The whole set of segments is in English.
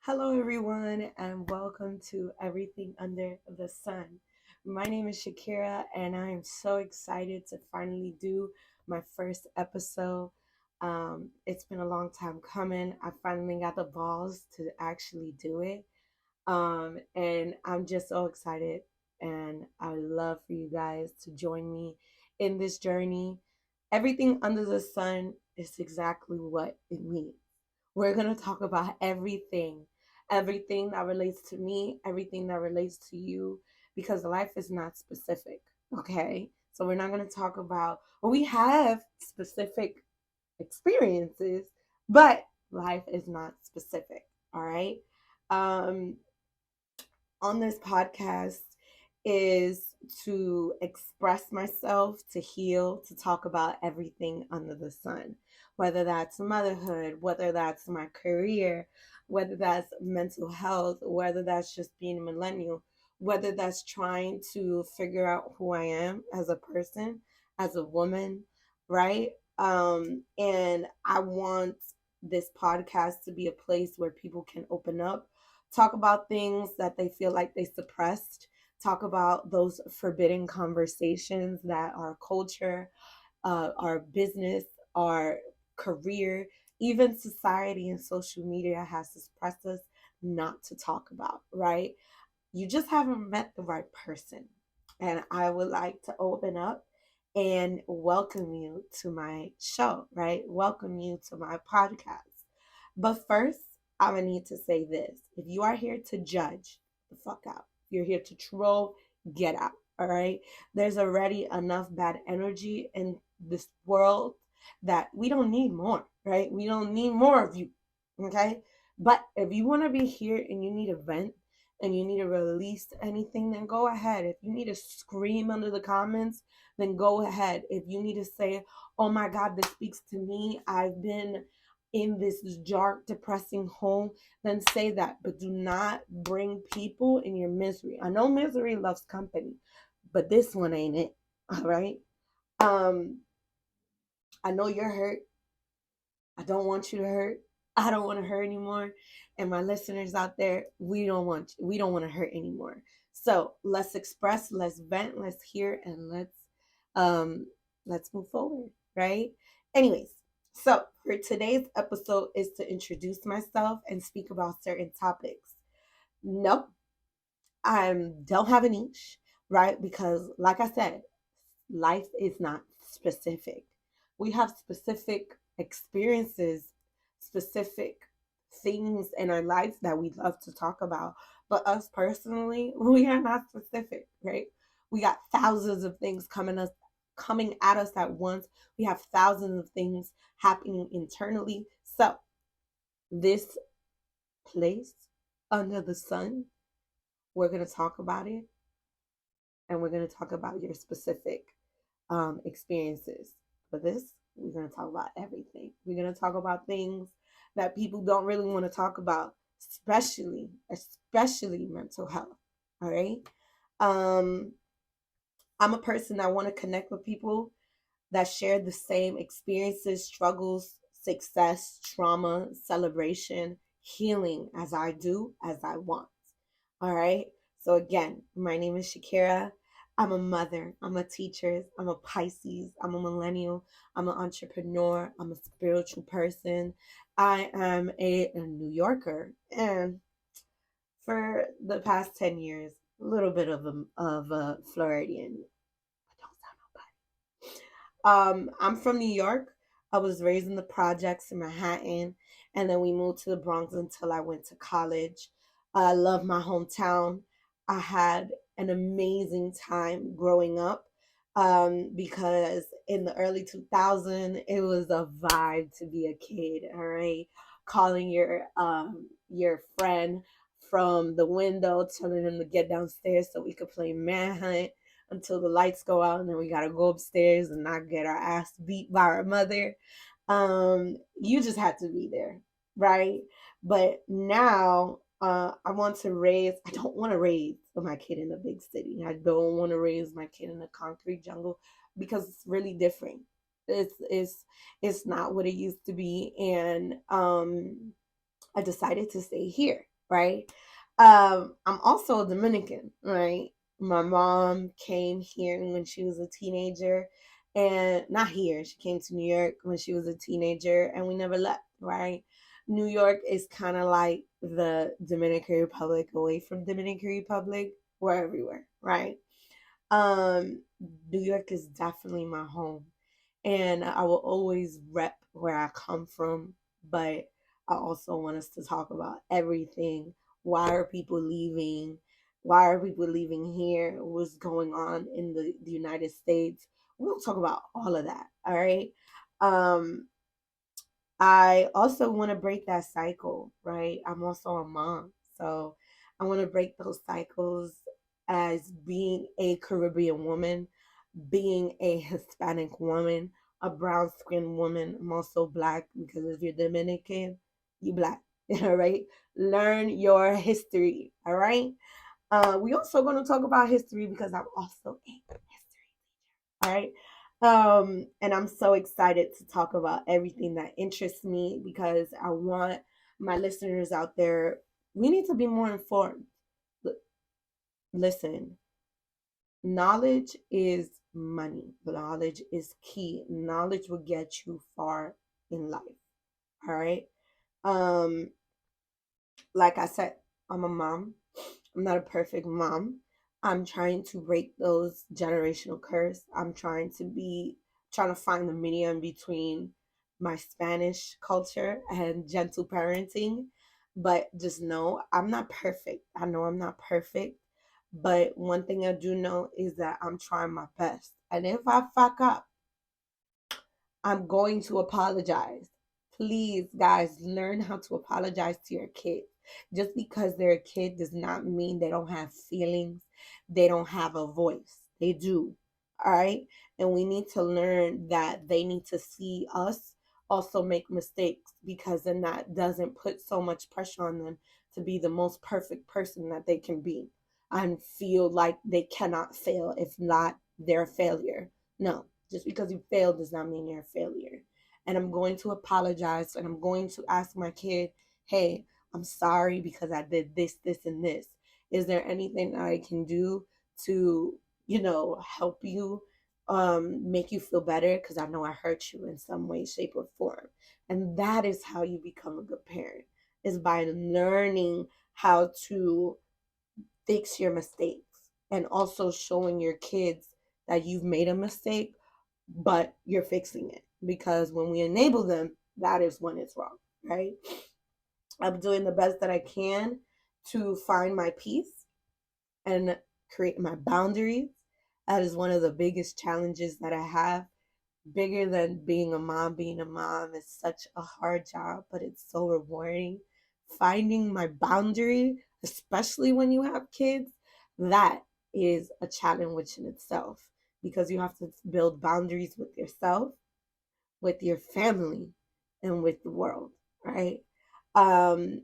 Hello, everyone, and welcome to Everything Under the Sun. My name is Shakira, and I am so excited to finally do my first episode. It's been a long time coming. I finally got the balls to actually do it. And I'm just so excited, and I would love for you guys to join me in this journey. Everything under the sun is exactly what it means. We're going to talk about everything that relates to me, everything that relates to you, because life is not specific. Okay. So we're not going to talk about, well, we have specific experiences, but life is not specific. All right. Um, on this podcast is to express myself, to heal, to talk about everything under the sun, whether that's motherhood, whether that's my career, whether that's mental health, whether that's just being a millennial, whether that's trying to figure out who I am as a person, as a woman, right? And I want this podcast to be a place where people can open up, talk about things that they feel like they suppressed, talk about those forbidden conversations that our culture, our business, our career, even society and social media has suppressed us not to talk about, right? You just haven't met the right person. And I would like to open up and welcome you to my show, right? Welcome you to my podcast. But first, I'm going to need to say this. If you are here to judge, the fuck out. If you're here to troll, get out. All right. There's already enough bad energy in this world that we don't need more, right? We don't need more of you. Okay. But if you want to be here and you need a vent, and you need to release anything, then go ahead. If you need to scream under the comments, then go ahead. If you need to say, oh my God, this speaks to me, I've been in this dark, depressing hole, then say that. But do not bring people in your misery. I know misery loves company, but this one ain't it. All right. Um, I know you're hurt. I don't want you to hurt. I don't want to hurt anymore. And my listeners out there, we don't want to hurt anymore. So let's express, let's vent, let's hear, and um let's move forward, right? Anyways, so for today's episode is to introduce myself and speak about certain topics. Nope, I don't have a niche, right? Because like I said, life is not specific. We have specific experiences, specific things in our lives that we love to talk about. But us personally, we are not specific, right? We got thousands of things coming at us at once. We have thousands of things happening internally. So this place under the sun, we're gonna talk about it, and we're gonna talk about your specific experiences. For this, we're going to talk about everything. We're going to talk about things that people don't really want to talk about, especially mental health. All right. Um, I'm a person that want to connect with people that share the same experiences, struggles, success, trauma, celebration, healing as I do, as I want. All right. So, again, my name is Shakira. I'm a mother. I'm a teacher. I'm a Pisces. I'm a millennial. I'm an entrepreneur. I'm a spiritual person. I am a New Yorker. And for the past 10 years, a little bit of a Floridian. But don't tell nobody. I'm from New York. I was raised in the projects in Manhattan, and then we moved to the Bronx until I went to college. I love my hometown. I had an amazing time growing up, because in the early 2000s, it was a vibe to be a kid. All right, calling your friend from the window, telling him to get downstairs so we could play manhunt until the lights go out, and then we gotta go upstairs and not get our ass beat by our mother. You just had to be there, right? But now, I don't want to raise my kid in a big city. I don't want to raise my kid in a concrete jungle because it's really different. It's not what it used to be. And I decided to stay here. right? I'm also a Dominican, right? My mom came here when she was a teenager, and not here, she came to New York when she was a teenager, and we never left, right? New York is kind of like the Dominican Republic away from Dominican Republic. We're everywhere, right? Um, New York is definitely my home, and I will always rep where I come from, but I also want us to talk about everything. Why are people leaving? Why are people leaving here? What's going on in the United States? We'll talk about all of that. All right. Um, I also want to break that cycle, right? I'm also a mom. So I want to break those cycles as being a Caribbean woman, being a Hispanic woman, a brown skinned woman. I'm also black because if you're Dominican, you black. All right. Learn your history. All right. We also going to talk about history because I'm also a history. All right. And I'm so excited to talk about everything that interests me because I want my listeners out there, we need to be more informed. Listen, knowledge is money. Knowledge is key. Knowledge will get you far in life. All right. Um, like I said, I'm a mom. I'm not a perfect mom. I'm trying to break those generational curse. Trying to find the medium between my Spanish culture and gentle parenting. But just know I'm not perfect. I know I'm not perfect. But one thing I do know is that I'm trying my best. And if I fuck up, I'm going to apologize. Please, guys, learn how to apologize to your kids. Just because they're a kid does not mean they don't have feelings, they don't have a voice. They do. All right. And we need to learn that they need to see us also make mistakes because then that doesn't put so much pressure on them to be the most perfect person that they can be and feel like they cannot fail. If not, they're a failure. No, just because you failed does not mean you're a failure. And I'm going to apologize and I'm going to ask my kid, hey, I'm sorry because I did this, this, and this. Is there anything that I can do to, help you, make you feel better? Because I know I hurt you in some way, shape, or form. And that is how you become a good parent, is by learning how to fix your mistakes and also showing your kids that you've made a mistake but you're fixing it, because when we enable them, that is when it's wrong, right? I'm doing the best that I can to find my peace and create my boundaries. That is one of the biggest challenges that I have. Bigger than being a mom. Being a mom is such a hard job, but it's so rewarding. Finding my boundary, especially when you have kids, that is a challenge in itself because you have to build boundaries with yourself, with your family, and with the world, right? Um,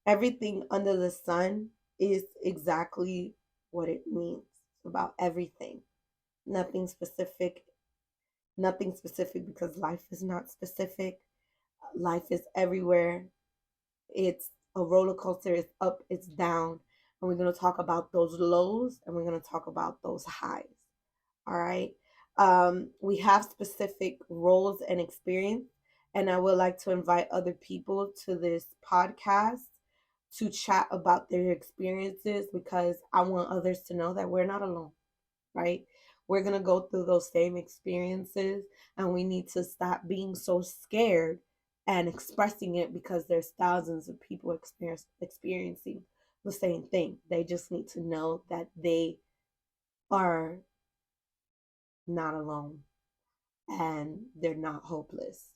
Everything under the sun is exactly what it means, about everything. Nothing specific, nothing specific because life is not specific. Life is everywhere. It's a roller coaster. It's up, it's down. And we're going to talk about those lows and we're going to talk about those highs. All right. We have specific roles and experience. And I would like to invite other people to this podcast to chat about their experiences because I want others to know that we're not alone, right? We're going to go through those same experiences and we need to stop being so scared and expressing it because there's thousands of people experiencing the same thing. They just need to know that they are not alone and they're not hopeless.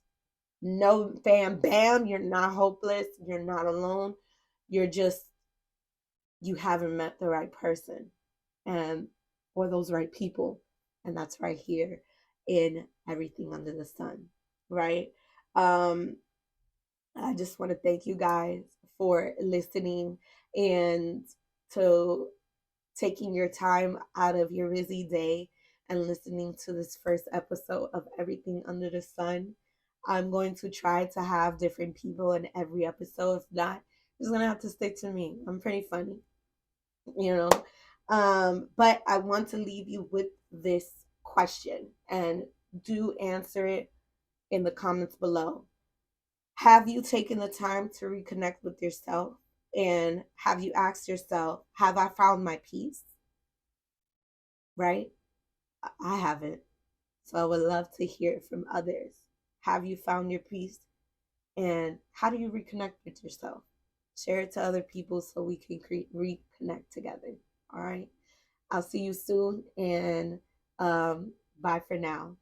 No, bam, bam, you're not hopeless. You're not alone. You're just, you haven't met the right person and or those right people. And that's right here in Everything Under the Sun, right? Um, I just want to thank you guys for listening and to taking your time out of your busy day and listening to this first episode of Everything Under the Sun. I'm going to try to have different people in every episode. If not, Just gonna have to stick to me. I'm pretty funny, you know. But I want to leave you with this question, and do answer it in the comments below. Have you taken the time to reconnect with yourself? And have you asked yourself, have I found my peace? Right? I haven't. So I would love to hear it from others. Have you found your peace? And how do you reconnect with yourself? Share it to other people so we can reconnect together. All right. I'll see you soon, and bye for now.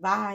Bye.